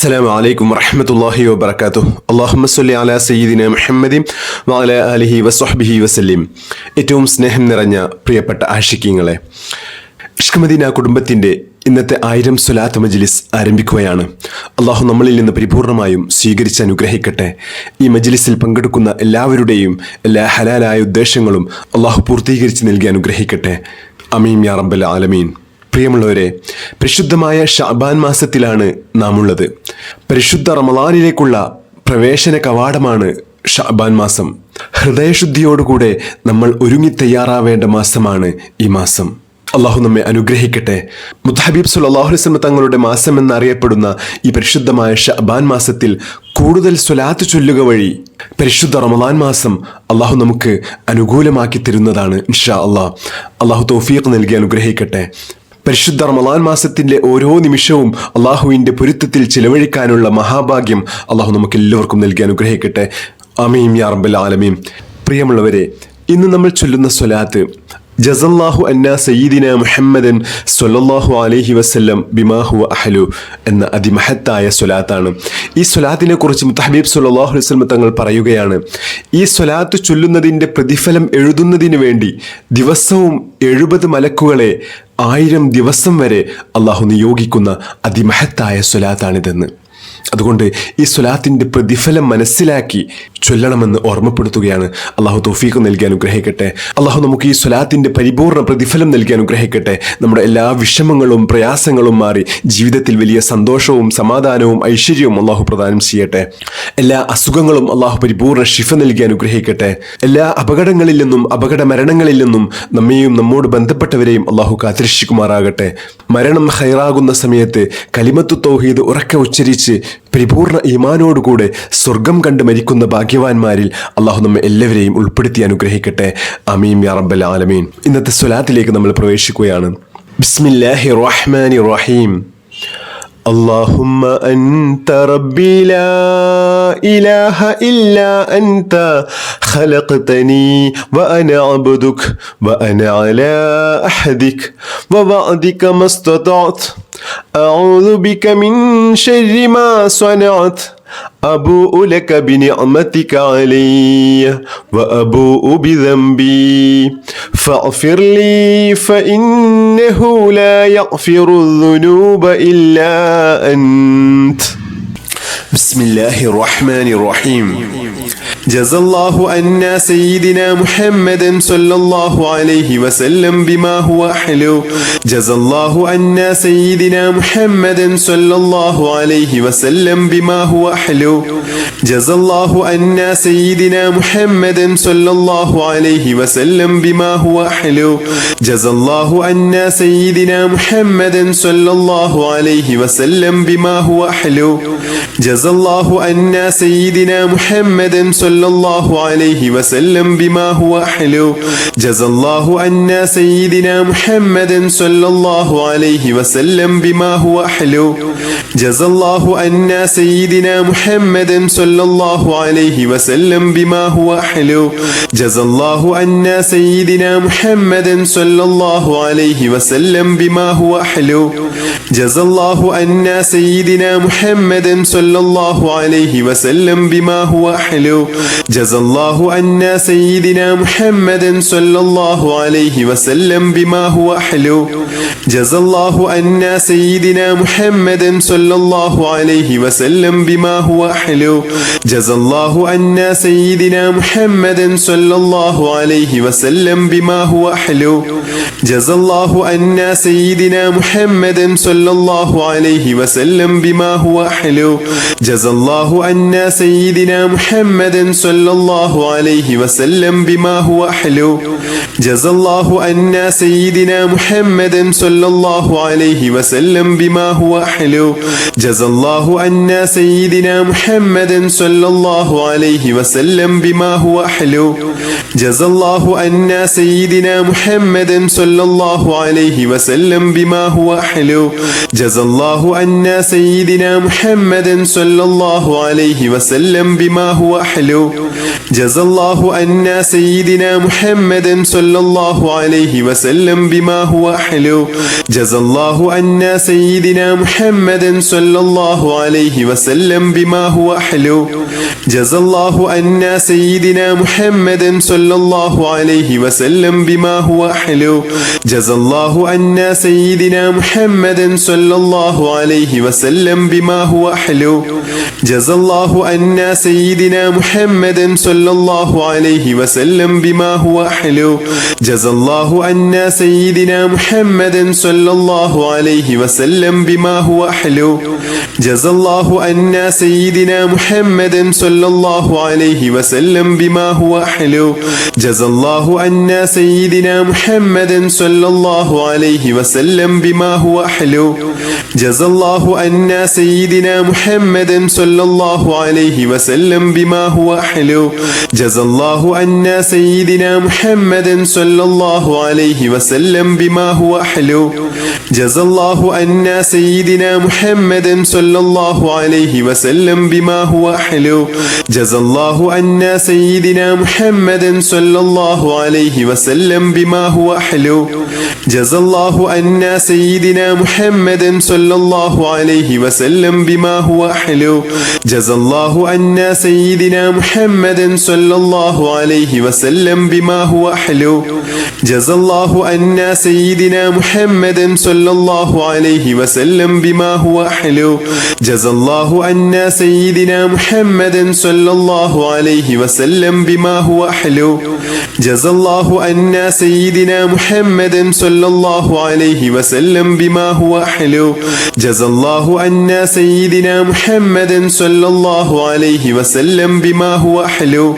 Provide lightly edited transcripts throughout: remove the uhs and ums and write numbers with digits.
അസ്സലാമു അലൈക്കും വറഹ്മത്തുള്ളാഹി വബറകാതുഹു. അല്ലാഹുമ്മ സ്വല്ലി അലാ സയ്യിദിന മുഹമ്മദിൻ വഅലാ ആലിഹി വസ്വഹ്ബിഹി വസല്ലം. ഏറ്റവും സ്നേഹം നിറഞ്ഞ പ്രിയപ്പെട്ട ആശിക്കീങ്ങളെ, ഇഷ്ക് മദീന കുടുംബത്തിൻ്റെ ഇന്നത്തെ 1000 സ്വലാത്ത് മജ്ലിസ് ആരംഭിക്കുകയാണ്. അള്ളാഹു നമ്മളിൽ നിന്ന് പരിപൂർണമായും സ്വീകരിച്ച് അനുഗ്രഹിക്കട്ടെ. ഈ മജ്ലിസിൽ പങ്കെടുക്കുന്ന എല്ലാവരുടെയും എല്ലാ ഹലാലായ ഉദ്ദേശങ്ങളും അള്ളാഹു പൂർത്തീകരിച്ച് നൽകി അനുഗ്രഹിക്കട്ടെ. അമീൻ യാ റബ്ബൽ ആലമീൻ. പ്രിയമുള്ളവരെ, പരിശുദ്ധമായ ഷഅബാൻ മാസത്തിലാണ് നാം ഉള്ളത്. പരിശുദ്ധ റമളാനിലേക്കുള്ള പ്രവേശന കവാടമാണ് ഷഅബാൻ മാസം. ഹൃദയശുദ്ധിയോടുകൂടെ നമ്മൾ ഒരുങ്ങി തയ്യാറാവേണ്ട മാസമാണ് ഈ മാസം. അള്ളാഹു നമ്മെ അനുഗ്രഹിക്കട്ടെ. മുത്തഹബീബ് സല്ലല്ലാഹു അലൈഹി വസല്ലം തങ്ങളുടെ മാസം എന്നറിയപ്പെടുന്ന ഈ പരിശുദ്ധമായ ഷഅബാൻ മാസത്തിൽ കൂടുതൽ സ്വലാത്ത് ചൊല്ലുക വഴി പരിശുദ്ധ റമളാൻ മാസം അള്ളാഹു നമുക്ക് അനുകൂലമാക്കി തരുന്നതാണ് ഇൻഷാ അള്ളാഹ്. അള്ളാഹു തൗഫീഖ് നൽകി അനുഗ്രഹിക്കട്ടെ. പരിശുദ്ധ റമളാൻ മാസത്തിൻ്റെ ഓരോ നിമിഷവും അള്ളാഹുവിൻ്റെ പൊരുത്തത്തിൽ ചിലവഴിക്കാനുള്ള മഹാഭാഗ്യം അള്ളാഹു നമുക്ക് എല്ലാവർക്കും നൽകി അനുഗ്രഹിക്കട്ടെ. ആമീൻ യാ റബ്ബൽ ആലമീൻ. പ്രിയമുള്ളവരെ, ഇന്ന് നമ്മൾ ചൊല്ലുന്ന സ്വലാത്ത് ജസല്ലാഹു അന്നാ സയ്യിദിന മുഹമ്മദൻ സ്വല്ലല്ലാഹു അലൈഹി വസല്ലം ബിമാ ഹുവ അഹ്ലു എന്ന അതിമഹത്തായ സ്വലാത്താണ്. ഈ സ്വലാത്തിനെ കുറിച്ച് മുത്തഹബീബ് സല്ലല്ലാഹു അലൈഹി വസല്ലം തങ്ങൾ പറയുകയാണ്, ഈ സ്വലാത്ത് ചൊല്ലുന്നതിൻ്റെ പ്രതിഫലം എഴുതുന്നതിന് വേണ്ടി ദിവസവും 70 മലക്കുകളെ 1000 ദിവസം വരെ അള്ളാഹു നിയോഗിക്കുന്ന അതിമഹത്തായ സ്വലാത്താണിതെന്ന്. അതുകൊണ്ട് ഈ സ്വലാത്തിൻ്റെ പ്രതിഫലം മനസ്സിലാക്കി ചൊല്ലണമെന്ന് ഓർമ്മപ്പെടുത്തുകയാണ്. അള്ളാഹു തൗഫീഖ് നൽകി അനുഗ്രഹിക്കട്ടെ. അള്ളാഹു നമുക്ക് ഈ സ്വലാത്തിൻ്റെ പരിപൂർണ പ്രതിഫലം നൽകി അനുഗ്രഹിക്കട്ടെ. നമ്മുടെ എല്ലാ വിഷമങ്ങളും പ്രയാസങ്ങളും മാറി ജീവിതത്തിൽ വലിയ സന്തോഷവും സമാധാനവും ഐശ്വര്യവും അള്ളാഹു പ്രദാനം ചെയ്യട്ടെ. എല്ലാ അസുഖങ്ങളും അള്ളാഹു പരിപൂർണ ശിഫ നൽകി അനുഗ്രഹിക്കട്ടെ. എല്ലാ അപകടങ്ങളിൽ നിന്നും അപകട മരണങ്ങളിൽ നിന്നും നമ്മെയും നമ്മോട് ബന്ധപ്പെട്ടവരെയും അള്ളാഹു കാത്തിരക്ഷിക്കുമാറാകട്ടെ. മരണം ഹൈറാകുന്ന സമയത്ത് കലിമത്തു തൗഹീദ് ഉറക്കെ ഉച്ചരിച്ച് പരിപൂർണ ഈമാനോടുകൂടെ സ്വർഗം കണ്ട് മരിക്കുന്ന ഭാഗ്യവാന്മാരിൽ അള്ളാഹു നമ്മെ എല്ലാവരെയും ഉൾപ്പെടുത്തി അനുഗ്രഹിക്കട്ടെ. ആമീൻ യാ റബ്ബൽ ആലമീൻ. ഇന്നത്തെ സ്വലാത്തിലേക്ക് നമ്മൾ പ്രവേശിക്കുകയാണ്. ബിസ്മില്ലാഹിർ റഹ്മാനിർ റഹീം. اللهم أنت ربي لا إله إلا أنت خلقتني وأنا عبدك وأنا على أحدك ووعدك ما استطعت أعوذ بك من شر ما صنعت أبوء لك بنعمتك علي وأبوء بذنبي فاغفر لي فإنه لا يغفر الذنوب إلا أنت. بسم الله الرحمن الرحيم. جزا الله عنا سيدنا محمد صلى الله عليه وسلم بما هو أحلو. جزا الله عنا سيدنا محمد صلى الله عليه وسلم بما هو أحلو. جزا الله عنا سيدنا محمد صلى الله عليه وسلم بما هو أحلو. جزا الله عنا سيدنا محمد صلى الله عليه وسلم بما هو أحلو. جزا الله عنا سيدنا محمد صلى الله عليه وسلم بما هو أحلو. جزا الله عنا سيدنا محمد صلى الله عليه وسلم بما هو أحلو. جزا الله عنا سيدنا محمد صلى الله عليه وسلم بما هو أحلو. جزا الله عنا سيدنا محمد صلى الله عليه وسلم بما هو أحلو. جزا الله عنا سيدنا محمد صلى الله عليه وسلم بما هو أحلو. جزا الله عنا سيدنا محمد صلى الله عليه وسلم بما هو أحلو. جزا الله عنا سيدنا محمد صلى الله عليه وسلم بما هو أحلو. جزا الله عنا سيدنا محمد صلى الله عليه وسلم بما هو أحلو. جزا الله عنا سيدنا محمد صلى الله عليه وسلم بما هو أحلو. جزا الله عنا سيدنا محمد صلى الله عليه وسلم بما هو أحلو. جزا الله عنا سيدنا محمد صلى الله عليه وسلم بما هو أحلو. جزا الله عنا سيدنا محمد صلى الله عليه وسلم بما هو أحلو. جزا الله عنا سيدنا محمد صلى الله عليه وسلم بما هو أحلو. جزا الله عنا سيدنا محمد صلى صلى الله عليه وسلم بما هو حلو جزى الله عنا سيدنا محمد صلى الله عليه وسلم بما هو حلو جزى الله عنا سيدنا محمد صلى الله عليه وسلم بما هو حلو جزى الله عنا سيدنا محمد صلى الله عليه وسلم بما هو حلو جزى الله عنا سيدنا محمد صلى الله عليه وسلم بما هو حلو جزى الله عنا سيدنا محمد صلى الله عليه وسلم بما هو حلو جزى الله عنا سيدنا محمد صلى الله عليه وسلم بما هو حلو جزى الله عنا سيدنا محمد صلى الله عليه وسلم بما هو حلو جزى الله عنا سيدنا محمد صلى الله عليه وسلم بما هو حلو جزى الله عنا سيدنا محمد صلى الله عليه وسلم بما هو حلو جزى الله عنا سيدنا محمد صلى الله عليه وسلم بما هو حلو جزى الله عنا سيدنا محمد صلى الله عليه وسلم بما هو حلو جزى الله عنا سيدنا محمد صلى الله عليه وسلم بما هو حلو جزى الله عنا سيدنا محمد صلى الله عليه وسلم بما هو حلو جزى الله عنا سيدنا محمد صلى الله عليه وسلم بما هو حلو جزى الله عنا سيدنا محمد صلى الله عليه وسلم بما هو حلو جزى الله عنا سيدنا محمد صلى الله عليه وسلم بما هو حلو جزى الله عنا سيدنا محمد صلى الله عليه وسلم بما هو حلو جزى الله عنا سيدنا محمد صلى الله عليه وسلم بما هو حلو جزى الله عنا سيدنا محمد صلى الله عليه وسلم بما هو حلو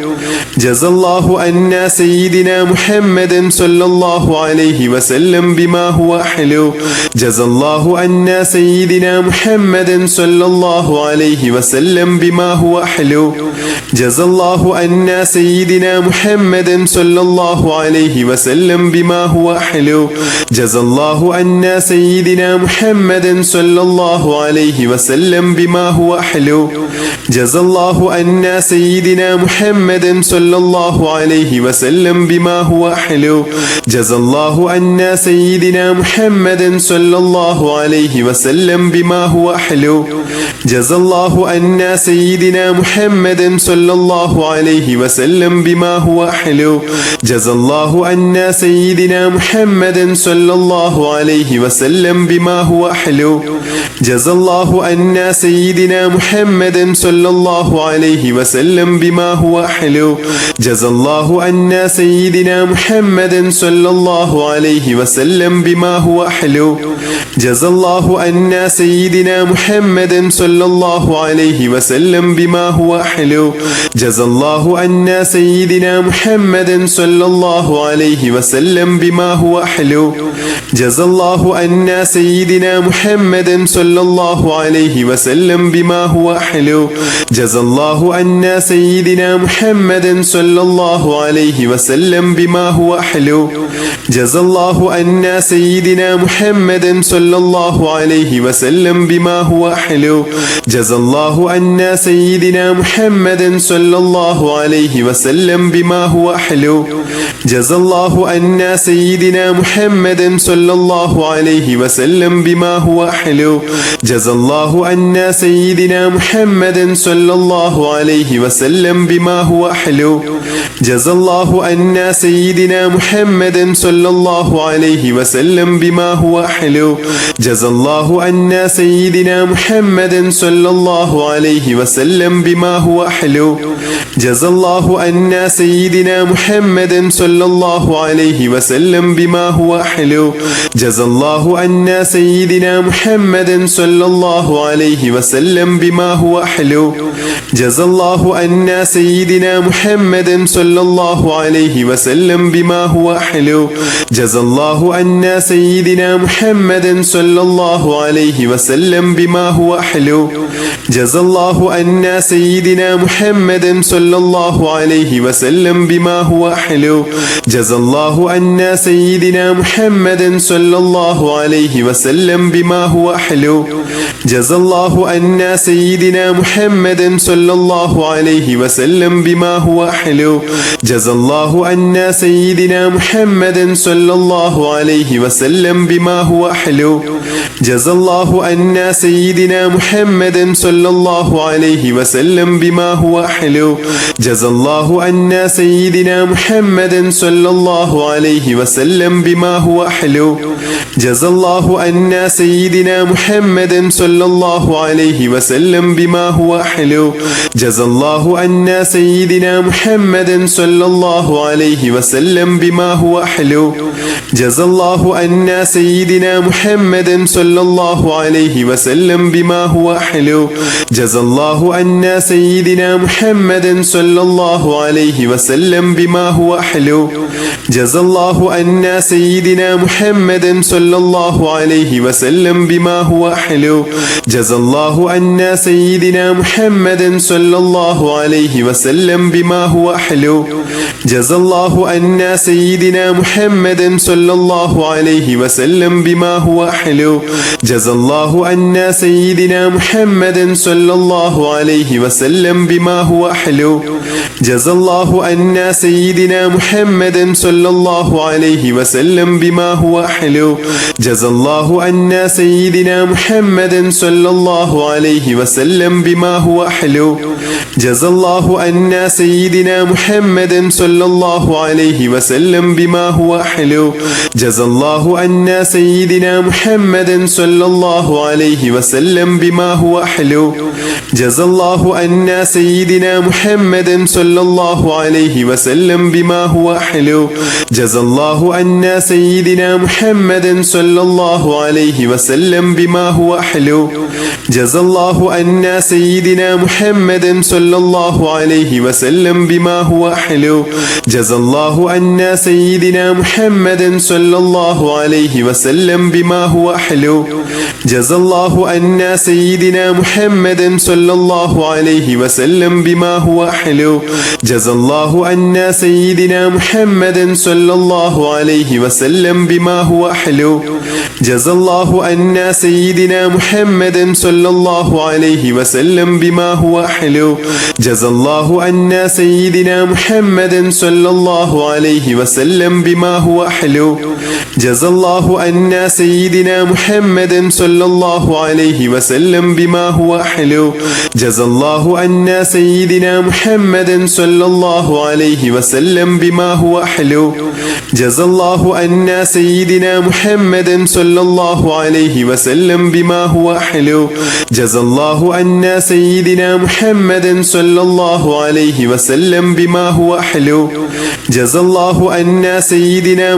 جزى الله عنا سيدنا محمد صلى الله عليه وسلم بما هو حلو جزى الله عنا سيدنا محمد صلى الله عليه وسلم بما هو حلو جزى الله عنا سيدنا محمد صلى الله عليه وسلم بما هو حلو جزى الله عنا سيدنا محمد صلى الله عليه وسلم بما هو حلو جزى الله عنا سيدنا محمد صلى الله عليه وسلم بما هو حلو جزى الله عنا سيدنا محمد صلى الله عليه وسلم بما هو حلو جزى الله عنا سيدنا محمد صلى الله عليه وسلم بما هو حلو جزى الله عنا سيدنا محمد صلى الله عليه وسلم بما هو حلو جزى الله عنا سيدنا محمد صلى الله عليه وسلم بما هو حلو جزى الله عنا سيدنا محمد صلى الله عليه وسلم بما هو حلو جزى الله عنا سيدنا محمد صلى الله عليه وسلم بما هو حلو جزى الله عنا سيدنا محمد صلى الله عليه وسلم بما هو حلو جزى الله عنا سيدنا محمد صلى الله عليه وسلم بما هو حلو جزى الله عنا سيدنا محمد صلى الله عليه وسلم بما هو حلو جزى الله عنا سيدنا محمد صلى الله عليه وسلم بما هو حلو جزى الله عنا سيدنا محمد صلى الله عليه وسلم بما هو حلو جزى الله عنا سيدنا محمد صلى الله عليه وسلم بما هو حلو جزى الله عنا سيدنا محمد صلى الله عليه وسلم بما هو حلو جزى الله عنا سيدنا محمد صلى الله عليه وسلم بما هو حلو جزى الله عنا سيدنا محمد صلى الله عليه وسلم بما هو حلو جزى الله عنا سيدنا محمد صلى الله عليه وسلم بما هو حلو جزى الله عنا سيدنا محمد صلى الله عليه وسلم بما هو حلو جزى الله عنا سيدنا محمد صلى الله عليه وسلم بما هو حلو جزى الله عنا سيدنا محمد صلى الله عليه وسلم بما هو حلو جزى الله عنا سيدنا محمد صلى الله عليه وسلم بما هو حلو جزى الله عنا سيدنا محمد صلى الله عليه وسلم بما هو أحلو جزى الله عنا سيدنا محمد صلى الله عليه وسلم بما هو أحلو جزى الله عنا سيدنا محمد صلى الله عليه وسلم بما هو أحلو جزى الله عنا سيدنا محمد صلى الله عليه وسلم بما هو أحلو جزى الله عنا سيدنا محمد صلى الله عليه وسلم بما هو أحلو جزى الله عنا سيدنا محمد صلى الله عليه وسلم بما هو أحلو جزى الله عنا سيدنا محمد صلى الله عليه وسلم بما هو أحلو جزى الله عنا سيدنا محمد صلى الله عليه وسلم بما هو أحلو جزى الله عنا سيدنا محمد صلى الله عليه وسلم بما هو أحلو جزى الله عنا سيدنا محمد صلى الله عليه وسلم بما هو أحلو جزى الله عنا سيدنا محمد صلى الله عليه وسلم بما هو أحلو جزى الله عنا سيدنا محمد صلى الله عليه وسلم بما هو أحلو جزى الله عنا سيدنا محمد صلى الله عليه وسلم بما هو أحلو جزى الله عنا سيدنا محمد صلى الله عليه وسلم بما هو أحلو جزى الله عنا سيدنا محمد صلى الله عليه وسلم بما هو أحلو جزى الله عنا سيدنا محمد صلى الله عليه وسلم بما هو أحلو جزى الله عنا سيدنا محمد صلى الله عليه وسلم بما هو أحلو جزى الله عنا سيدنا محمد صلى الله عليه وسلم بما هو أحلو جزى الله عنا سيدنا محمد صلى الله عليه وسلم بما هو أحلو جزى الله عنا سيدنا محمد صلى الله عليه وسلم بما هو أحلو جزى الله عنا سيدنا محمد صلى الله عليه وسلم بما هو أحلو جزى الله عنا سيدنا محمد صلى الله عليه وسلم بما هو أحلو جزى الله عنا سيدنا محمد صلى الله عليه وسلم بما هو أحلو جزى الله عنا سيدنا محمد صلى الله عليه وسلم بما هو أحلو جزى الله عنا سيدنا محمد صلى الله عليه وسلم بما هو أحلو جزى الله عنا سيدنا محمد صلى الله عليه وسلم بما هو أحلو جزى الله عنا سيدنا محمد صلى الله عليه وسلم بما هو أحلو جزى الله عنا سيدنا محمد صلى الله عليه وسلم بما هو أحلو جزى الله عنا سيدنا محمد صلى الله عليه وسلم بما هو أحلو جزى الله عنا سيدنا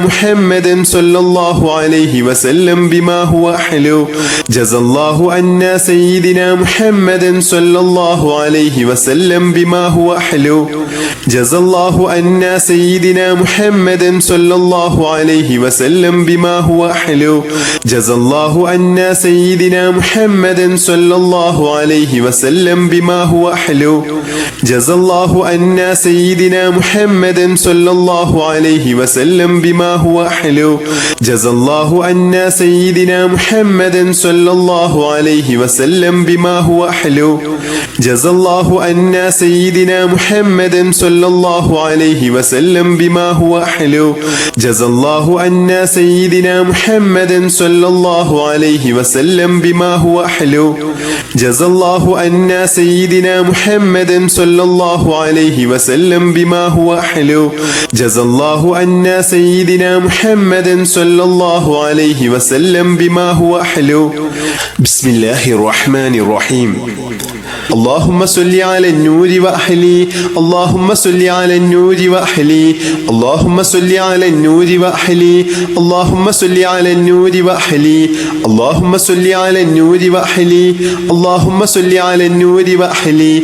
محمد صلى الله عليه وسلم بما هو أحلو جزى الله عنا سيدنا محمد صلى الله عليه وسلم بما هو أحلو جزى الله عنا سيدنا محمد صلى الله عليه وسلم بما هو أحلو جزى الله عنا سيدنا محمد صلى الله عليه وسلم بما هو أحلو جزى الله عنا سيدنا محمد صلى الله عليه وسلم بما هو أحلو جزى الله عنا سيدنا محمد صلى الله عليه وسلم بما هو أحلو جزى الله عنا سيدنا محمد صلى الله عليه وسلم بما هو أحلو جزى الله عنا سيدنا محمد صلى الله عليه وسلم بما هو أحلو جزى الله عنا سيدنا محمد صلى الله عليه وسلم بما هو أحلو بسم الله الرحمن الرحيم اللهم صل على النور وأحلي اللهم صل على النور وأحلي اللهم صل على النور وأحلي اللهم صل على النور وأحلي اللهم صل على النور وأحلي اللهم صل على النور وأحلي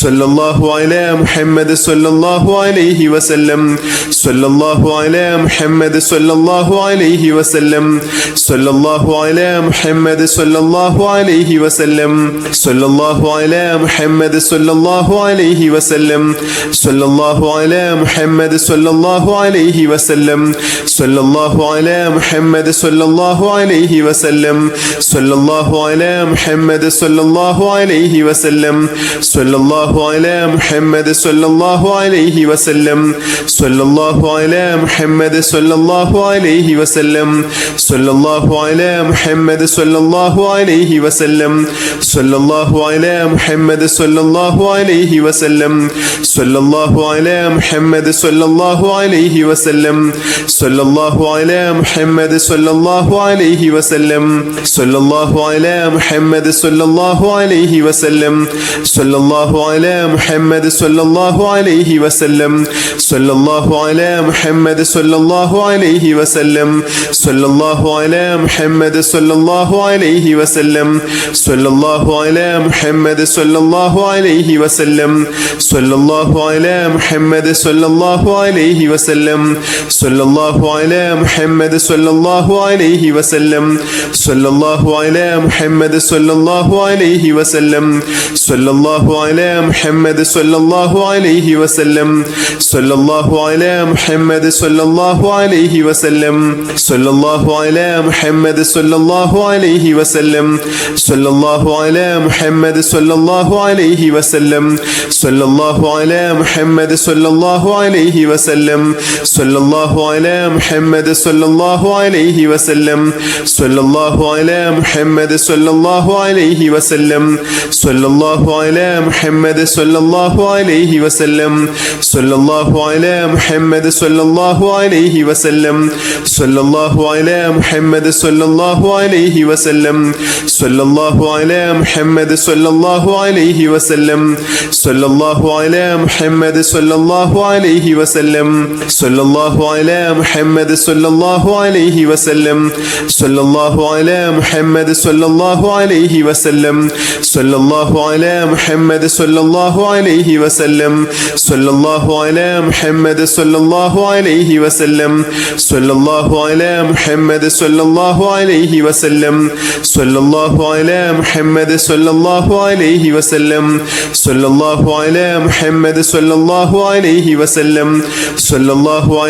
സ്വല്ലല്ലാഹു അലാ മുഹമ്മദ് സ്വല്ലല്ലാഹു അലൈഹി വസല്ലം സ്വല്ലല്ലാഹു അലാ മുഹമ്മദ് സ്വല്ലല്ലാഹു അലൈഹി വസല്ലം സ്വല്ലല്ലാഹു അലാ മുഹമ്മദ് സ്വല്ലല്ലാഹു അലൈഹി വസല്ലം സ്വല്ലല്ലാഹു അലാ മുഹമ്മദ് സ്വല്ലല്ലാഹു അലൈഹി വസല്ലം സ്വല്ലല്ലാഹു അലാ മുഹമ്മദ് സ്വല്ലല്ലാഹു അലൈഹി വസല്ലം സ്വല്ലല്ലാഹു അലാ മുഹമ്മദ് സ്വല്ലല്ലാഹു അലൈഹി വസല്ലം സ്വല്ലല്ലാഹു അലാ മുഹമ്മദ് സ്വല്ലല്ലാഹു അലൈഹി വസല്ലം സ്വല്ലല്ലാഹു അലാ മുഹമ്മദ് സ്വല്ലല്ലാഹു അലൈഹി വസല്ലം സ്വല്ലല്ലാഹു അലാ മുഹമ്മദ് സ്വല്ലല്ലാഹു അലൈഹി വസല്ലം സ്വല്ലല്ലാഹു അലാ മുഹമ്മദ് സ്വല്ലല്ലാഹു അലൈഹി വസല്ലം സ്വല്ലല്ലാഹു അലാ മുഹമ്മദ് സ്വല്ലല്ലാഹു അലൈഹി വസല്ലം സ്വല്ലല്ലാഹു അലാ മുഹമ്മദ് സ്വല്ലല്ലാഹു അലൈഹി വസല്ലം സ്വല്ലല്ലാഹു അലാ മുഹമ്മദ് സ്വല്ലല്ലാഹു അലൈഹി വസല്ലം സ്വല്ലല്ലാഹു അലാ മുഹമ്മദ് സ്വല്ലല്ലാഹു അലൈഹി വസല്ലം സ്വല്ലല്ലാഹു അലാ മുഹമ്മദ് സ്വല്ലല്ലാഹു അലൈഹി വസല്ലം സ്വല്ലല്ലാഹു അലാ മുഹമ്മദ് സ്വല്ലല്ലാഹു അലൈഹി വസല്ലം സ്വല്ലല്ലാഹു അലാ മുഹമ്മദ് സ്വല്ലല്ലാഹു അലൈഹി വസല്ലം സ്വല്ലല്ലാഹു അലാ മുഹമ്മദ് സ്വല്ലല്ലാഹു അലൈഹി വസല്ലം സ്വല്ലല്ലാഹു അലാ മുഹമ്മദ് സ്വല്ലല്ലാഹു അലൈഹി വസല്ലം സ്വല്ലല്ലാഹു അലാ മുഹമ്മദ് സ്വല്ലല്ലാഹു അലൈഹി വസല്ലം സ്വല്ലല്ലാഹു അലാ മുഹമ്മദ് സ്വല്ലല്ലാഹു അലൈഹി വസല്ലം സ്വല്ലല്ലാഹു അലാ മുഹമ്മദ് സ്വല്ലല്ലാഹു അലൈഹി വസല്ലം സ്വല്ലല്ലാഹു അലാ മുഹമ്മദ് സ്വല്ലല്ലാഹു അലൈഹി വസല്ലം സ്വല്ലല്ലാഹു അലാ മുഹമ്മദ് സ്വല്ലല്ലാഹു അലൈഹി വസല്ലം സ്വല്ലല്ലാഹു അലാ മുഹമ്മദ് സ്വല്ലല്ലാഹു അലൈഹി വസല്ലം സ്വല്ലല്ലാഹു അലാ മുഹമ്മദ് സ്വല്ലല്ലാഹു അലൈഹി വസല്ലം സ്വല്ലല്ലാഹു അലാ മുഹമ്മദ് സ്വല്ലല്ലാഹു അലൈഹി വസല്ലം സ്വല്ലല്ലാഹു അലാ മുഹമ്മദ് സ്വല്ലല്ലാഹു അലൈഹി വസല്ലം സ്വല്ലല്ലാഹു അലാ മുഹമ്മദ് സ്വല്ലല്ലാഹു അലൈഹി വസല്ലം സ്വല്ലല്ലാഹു അലാ മുഹമ്മദ് സ്വല്ലല്ലാഹു അലൈഹി വസല്ലം സ്വല്ലല്ലാഹു അലാ മുഹമ്മദ് സ്വല്ലല്ലാഹു അലൈഹി വസല്ലം സ്വല്ലല്ലാഹു അലാ മുഹമ്മദ് സ്വല്ലല്ലാഹു അലൈഹി വസല്ലം സ്വല്ലല്ലാഹു അലാ മുഹമ്മദ് സ്വല്ലല്ലാഹു അലൈഹി വസല്ലം സ്വല്ലല്ലാഹു അലാ മുഹമ്മദ് സ്വല്ലല്ലാഹു അലൈഹി വസല്ലം സ്വല്ലല്ലാഹു അലാ മുഹമ്മദ് സ്വല്ലല്ലാഹു അലൈഹി വസല്ലം സ്വല്ലല്ലാഹു അലാ മുഹമ്മദ് സ്വല്ലല്ലാഹു അലൈഹി വസല്ലം സ്വല്ലല്ലാഹു അലാ മുഹമ്മദ് സ്വല്ലല്ലാഹു അലൈഹി വസല്ലം സ്വല്ലല്ലാഹു അലാ മുഹമ്മദ് സ്വല്ലല്ലാഹു അലൈഹി വസല്ലം സ്വല്ലല്ലാഹു അലാ മുഹമ്മദ് സ്വല്ലല്ലാഹു അലൈഹി വസല്ലം സ്വല്ലല്ലാഹു അലാ മുഹമ്മദ് സ്വല്ലല്ലാഹു അലൈഹി വസല്ലം സ്വല്ലല്ലാഹു അലാ മുഹമ്മദ് സ്വല്ലല്ലാഹു അലൈഹി വസല്ലം സ്വല്ലല്ലാഹു അലാ മുഹമ്മദ് സ്വല്ലല്ലാഹു അലൈഹി വസല്ലം സ്വല്ലല്ലാഹു അലാ മുഹമ്മദ് സ്വല്ലല്ലാഹു അലൈഹി വസല്ലം സ്വല്ലല്ലാഹു അലാ മുഹമ്മദ് സ്വല്ലല്ലാഹു അലൈഹി വസല്ലം സ്വല്ലല്ലാഹു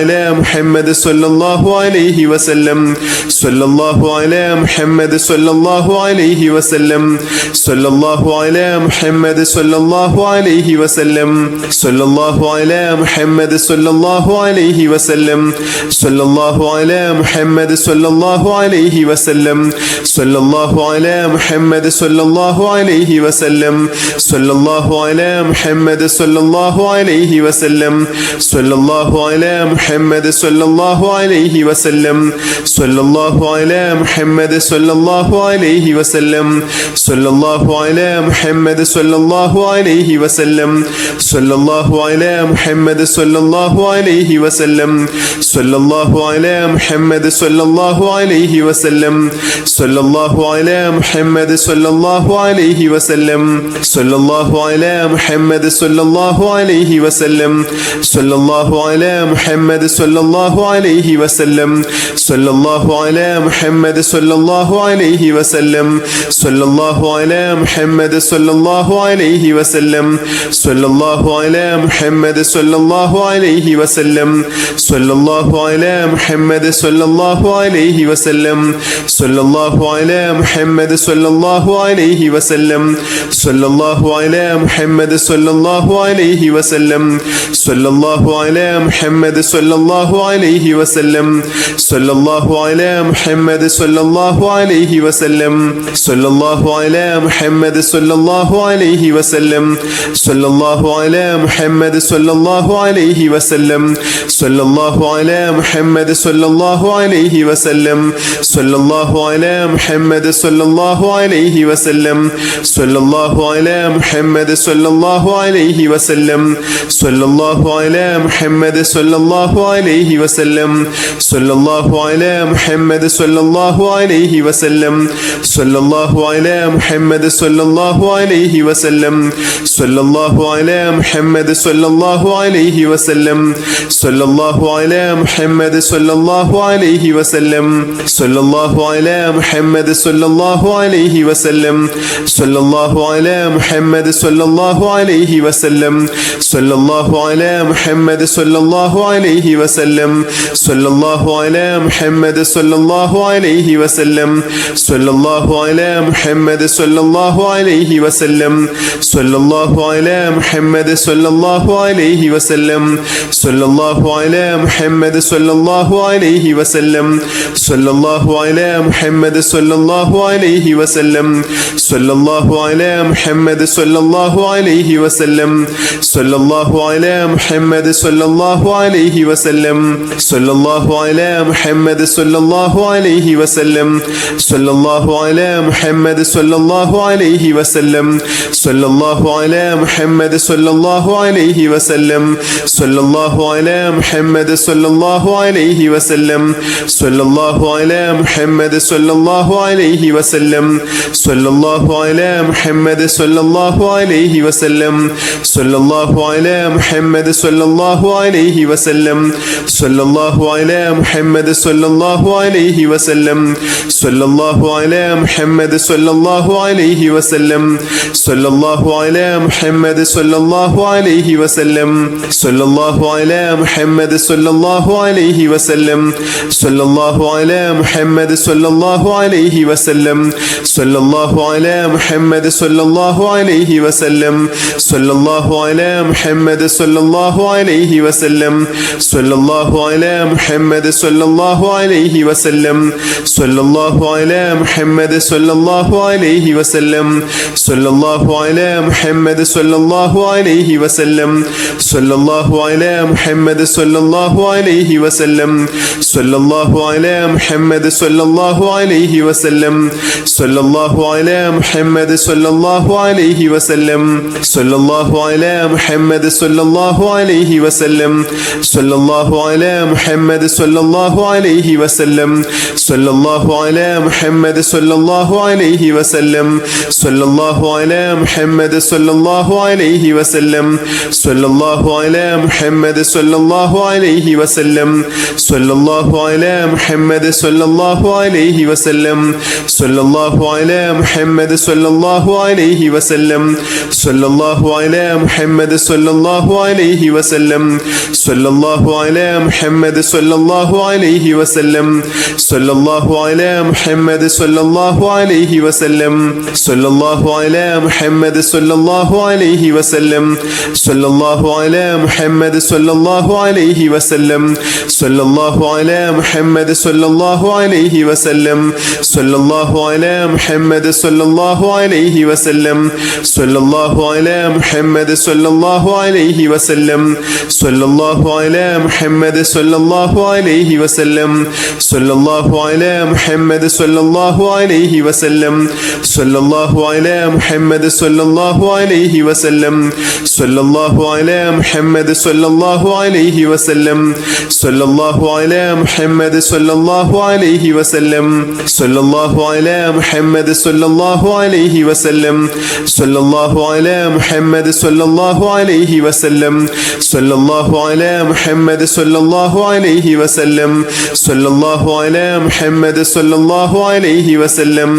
അലാ മുഹമ്മദ് സ്വല്ലല്ലാഹു അലൈഹി വസല്ലം സ്വല്ലല്ലാഹു അലാ മുഹമ്മദ് സ്വല്ലല്ലാഹു അലൈഹി വസല്ലം സ്വല്ലല്ലാഹു അലാ മുഹമ്മദ് സ്വല്ലല്ലാഹു അലൈഹി വസല്ലം സ്വല്ലല്ലാഹു അലാ മുഹമ്മദ് സ്വല്ലല്ലാഹു അലൈഹി വസല്ലം സ്വല്ലല്ലാഹു അലാ മുഹമ്മദ് സ്വല്ലല്ലാഹു അലൈഹി വസല്ലം സ്വല്ലല്ലാഹു അലാ മുഹമ്മദ് സ്വല്ലല്ലാഹു അലൈഹി വസല്ലം സ്വല്ലല്ലാഹു അലാ മുഹമ്മദ് സ്വല്ലല്ലാഹു അലൈഹി വസല്ലം സ്വല്ലല്ലാഹു അലാ മുഹമ്മദ് സ്വല്ലല്ലാഹു അലൈഹി വസല്ലം സ്വല്ലല്ലാഹു അലാ മുഹമ്മദ് സ്വല്ലല്ലാഹു അലൈഹി വസല്ലം സ്വല്ലല്ലാഹു അലാ മുഹമ്മദ് സ്വല്ലല്ലാഹു അലൈഹി വസല്ലം സ്വല്ലല്ലാഹു അലാ മുഹമ്മദ് സ്വല്ലല്ലാഹു അലൈഹി വസല്ലം സ്വല്ലല്ലാഹു അലാ മുഹമ്മദ് സ്വല്ലല്ലാഹു അലൈഹി വസല്ലം സ്വല്ലല്ലാഹു അലാ മുഹമ്മദ് സ്വല്ലല്ലാഹു അലൈഹി വസല്ലം സ്വല്ലല്ലാഹു അലാ മുഹമ്മദ് സ്വല്ലല്ലാഹു അലൈഹി വസല്ലം സ്വല്ലല്ലാഹു അലാ മുഹമ്മദ് സ്വല്ലല്ലാഹു അലൈഹി വസല്ലം സ്വല്ലല്ലാഹു അലാ മുഹമ്മദ് സ്വല്ലല്ലാഹു അലൈഹി വസല്ലം സ്വല്ലല്ലാഹു അലാ മുഹമ്മദ് സ്വല്ലല്ലാഹു അലൈഹി വസല്ലം സ്വല്ലല്ലാഹു അലാ മുഹമ്മദ് സ്വല്ലല്ലാഹു അലൈഹി വസല്ലം സ്വല്ലല്ലാഹു അലാ മുഹമ്മദ് സ്വല്ലല്ലാഹു അലൈഹി വസല്ലം സ്വല്ലല്ലാഹു അലാ മുഹമ്മദ് സ്വല്ലല്ലാഹു അലൈഹി വസല്ലം സ്വല്ലല്ലാഹു അലാ മുഹമ്മദ് സ്വല്ലല്ലാഹു അലൈഹി വസല്ലം സ്വല്ലല്ലാഹു അലാ മുഹമ്മദ് സ്വല്ലല്ലാഹു അലൈഹി വസല്ലം സ്വല്ലല്ലാഹു അലാ മുഹമ്മദ് സ്വല്ലല്ലാഹു അലൈഹി വസല്ലം സ്വല്ലല്ലാഹു അലാ മുഹമ്മദ് സ്വല്ലല്ലാഹു അലൈഹി വസല്ലം സ്വല്ലല്ലാഹു അലാ മുഹമ്മദ് സ്വല്ലല്ലാഹു അലൈഹി വസല്ലം സ്വല്ലല്ലാഹു അലാ മുഹമ്മദ് സ്വല്ലല്ലാഹു അലൈഹി വസല്ലം സ്വല്ലല്ലാഹു അലാ മുഹമ്മദ് സ്വല്ലല്ലാഹു അലൈഹി വസല്ലം സ്വല്ലല്ലാഹു അലാ മുഹമ്മദ് സ്വല്ലല്ലാഹു അലൈഹി വസല്ലം സ്വല്ലല്ലാഹു അലാ മുഹമ്മദ് സ്വല്ലല്ലാഹു അലൈഹി വസല്ലം സ്വല്ലല്ലാഹു അലാ മുഹമ്മദ് സ്വല്ലല്ലാഹു അലൈഹി വസല്ലം സ്വല്ലല്ലാഹു അലാ മുഹമ്മദ് സ്വല്ലല്ലാഹു അലൈഹി വസല്ലം സ്വല്ലല്ലാഹു അലാ മുഹമ്മദ് സ്വല്ലല്ലാഹു അലൈഹി വസല്ലം സ്വല്ലല്ലാഹു അലാ മുഹമ്മദ് സ്വല്ലല്ലാഹു അലൈഹി വസല്ലം സ്വല്ലല്ലാഹു അലാ മുഹമ്മദ് സ്വല്ലല്ലാഹു അലൈഹി വസല്ലം സ്വല്ലല്ലാഹു അലാ മുഹമ്മദ് സ്വല്ലല്ലാഹു അലൈഹി വസല്ലം സ്വല്ലല്ലാഹു അലാ മുഹമ്മദ് സ്വല്ലല്ലാഹു അലൈഹി വസല്ലം സ്വല്ലല്ലാഹു അലാ മുഹമ്മദ് സ്വല്ലല്ലാഹു അലൈഹി വസല്ലം സ്വല്ലല്ലാഹു അലാ മുഹമ്മദ് സ്വല്ലല്ലാഹു അലൈഹി വസല്ലം സ്വല്ലല്ലാഹു അലാ മുഹമ്മദ് സ്വല്ലല്ലാഹു അലൈഹി വസല്ലം സ്വല്ലല്ലാഹു അലാ മുഹമ്മദ് സ്വല്ലല്ലാഹു അലൈഹി വസല്ലം സ്വല്ലല്ലാഹു അലാ മുഹമ്മദ് സ്വല്ലല്ലാഹു അലൈഹി വസല്ലം സ്വല്ലല്ലാഹു അലാ മുഹമ്മദ് സ്വല്ലല്ലാഹു അലൈഹി വസല്ലം സ്വല്ലല്ലാഹു അലാ മുഹമ്മദ് സ്വല്ലല്ലാഹു അലൈഹി വസല്ലം സ്വല്ലല്ലാഹു അലാ മുഹമ്മദ് സ്വല്ലല്ലാഹു അലൈഹി വസല്ലം സ്വല്ലല്ലാഹു അലാ മുഹമ്മദ് സ്വല്ലല്ലാഹു അലൈഹി വസല്ലം സ്വല്ലല്ലാഹു അലാ മുഹമ്മദ് സ്വല്ലല്ലാഹു അലൈഹി വസല്ലം സ്വല്ലല്ലാഹു അലാ മുഹമ്മദ് സ്വല്ലല്ലാഹു അലൈഹി വസല്ലം സ്വല്ലല്ലാഹു അലാ മുഹമ്മദ് സ്വല്ലല്ലാഹു അലൈഹി വസല്ലം സ്വല്ലല്ലാഹു അലാ മുഹമ്മദ് സ്വല്ലല്ലാഹു അലൈഹി വസല്ലം സ്വല്ലല്ലാഹു അലാ മുഹമ്മദ് സ്വല്ലല്ലാഹു അലൈഹി വസല്ലം സ്വല്ലല്ലാഹു അലാ മുഹമ്മദ് സ്വല്ലല്ലാഹു അലൈഹി വസല്ലം സ്വല്ലല്ലാഹു അലാ മുഹമ്മദ് സ്വല്ലല്ലാഹു അലൈഹി വസല്ലം സ്വല്ലല്ലാഹു അലാ മുഹമ്മദ് സ്വല്ലല്ലാഹു അലൈഹി വസല്ലം സ്വല്ലല്ലാഹു അലാ മുഹമ്മദ് സ്വല്ലല്ലാഹു അലൈഹി വസല്ലം സ്വല്ലല്ലാഹു അലാ മുഹമ്മദ് സ്വല്ലല്ലാഹു അലൈഹി വസല്ലം സ്വല്ലല്ലാഹു അലാ മുഹമ്മദ് സ്വല്ലല്ലാഹു അലൈഹി വസല്ലം സ്വല്ലല്ലാഹു അലാ മുഹമ്മദ് സ്വല്ലല്ലാഹു അലൈഹി വസല്ലം സ്വല്ലല്ലാഹു അലാ മുഹമ്മദ് സ്വല്ലല്ലാഹു അലൈഹി വസല്ലം സ്വല്ലല്ലാഹു അലാ മുഹമ്മദ് സ്വല്ലല്ലാഹു അലൈഹി വസല്ലം സ്വല്ലല്ലാഹു അലാ മുഹമ്മദ് സ്വല്ലല്ലാഹു അലൈഹി വസല്ലം സ്വല്ലല്ലാഹു അലാ മുഹമ്മദ് സ്വല്ലല്ലാഹു അലൈഹി വസല്ലം സ്വല്ലല്ലാഹു അലാ മുഹമ്മദ് സ്വല്ലല്ലാഹു അലൈഹി വസല്ലം സ്വല്ലല്ലാഹു അലാ മുഹമ്മദ് സ്വല്ലല്ലാഹു അലൈഹി വസല്ലം സ്വല്ലല്ലാഹു അലാ മുഹമ്മദ് സ്വല്ലല്ലാഹു അലൈഹി വസല്ലം സ്വല്ലല്ലാഹു അലാ മുഹമ്മദ് സ്വല്ലല്ലാഹു അലൈഹി വസല്ലം സ്വല്ലല്ലാഹു അലാ മുഹമ്മദ് സ്വല്ലല്ലാഹു അലൈഹി വസല്ലം സ്വല്ലല്ലാഹു അലാ മുഹമ്മദ് സ്വല്ലല്ലാഹു അലൈഹി വസല്ലം സ്വല്ലല്ലാഹു അലാ മുഹമ്മദ് സ്വല്ലല്ലാഹു അലൈഹി വസല്ലം സ്വല്ലല്ലാഹു അലാ മുഹമ്മദ് സ്വല്ലല്ലാഹു അലൈഹി വസല്ലം സ്വല്ലല്ലാഹു അലാ മുഹമ്മദ് സ്വല്ലല്ലാഹു അലൈഹി വസല്ലം സ്വല്ലല്ലാഹു അലാ മുഹമ്മദ് സ്വല്ലല്ലാഹു അലൈഹി വസല്ലം സ്വല്ലല്ലാഹു അലാ മുഹമ്മദ് സ്വല്ലല്ലാഹു അലൈഹി വസല്ലം സ്വല്ലല്ലാഹു അലാ മുഹമ്മദ് സ്വല്ലല്ലാഹു അലൈഹി വസല്ലം സ്വല്ലല്ലാഹു അലാ മുഹമ്മദ് സ്വല്ലല്ലാഹു അലൈഹി വസല്ലം സ്വല്ലല്ലാഹു അലാ മുഹമ്മദ് സ്വല്ലല്ലാഹു അലൈഹി വസല്ലം സ്വല്ലല്ലാഹു അലാ മുഹമ്മദ് സ്വല്ലല്ലാഹു അലൈഹി വസല്ലം സ്വല്ലല്ലാഹു അലാ മുഹമ്മദ് സ്വല്ലല്ലാഹു അലൈഹി വസല്ലം സ്വല്ലല്ലാഹു അലാ മുഹമ്മദ് സ്വല്ലല്ലാഹു അലൈഹി വസല്ലം സ്വല്ലല്ലാഹു അലാ മുഹമ്മദ് സ്വല്ലല്ലാഹു അലൈഹി വസല്ലം സ്വല്ലല്ലാഹു അലാ മുഹമ്മദ് സ്വല്ലല്ലാഹു അലൈഹി വസല്ലം സ്വല്ലല്ലാഹു അലാ മുഹമ്മദ് സ്വല്ലല്ലാഹു അലൈഹി വസല്ലം സ്വല്ലല്ലാഹു അലാ മുഹമ്മദ് സ്വല്ലല്ലാഹു അലൈഹി വസല്ലം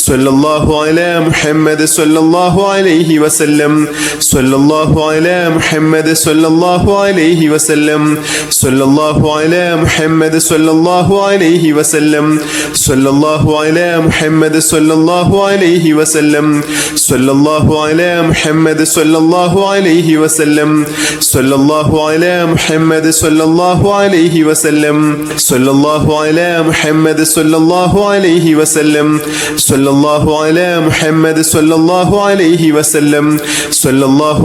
സ്വല്ലല്ലാഹു അലാ മുഹമ്മദ് സ്വല്ലല്ലാഹു അലൈഹി വസല്ലം സ്വല്ലല്ലാഹു അലാ മുഹമ്മദ് സ്വല്ലല്ലാഹു അലൈഹി വസല്ലം സ്വല്ലല്ലാഹു അലാ മുഹമ്മദ് സ്വല്ലല്ലാഹു അലൈഹി വസല്ലം സ്വല്ലല്ലാഹു അലാ മുഹമ്മദ് സ്വല്ലല്ലാഹു അലൈഹി വസല്ലം സ്വല്ലല്ലാഹു അലാ മുഹമ്മദ് സ്വല്ലല്ലാഹു അലൈഹി വസല്ലം സ്വല്ലല്ലാഹു അലാ മുഹമ്മദ് സ്വല്ലല്ലാഹു അലൈഹി വസല്ലം സ്വല്ലല്ലാഹു അലാ മുഹമ്മദ് സ്വല്ലല്ലാഹു അലൈഹി വസല്ലം സ്വല്ലല്ലാഹു അലാ മുഹമ്മദ് സ്വല്ലല്ലാഹു അലൈഹി വസല്ലം സ്വല്ലല്ലാഹു അലാ മുഹമ്മദ് സ്വല്ലല്ലാഹു അലൈഹി വസല്ലം സ്വല്ലല്ലാഹു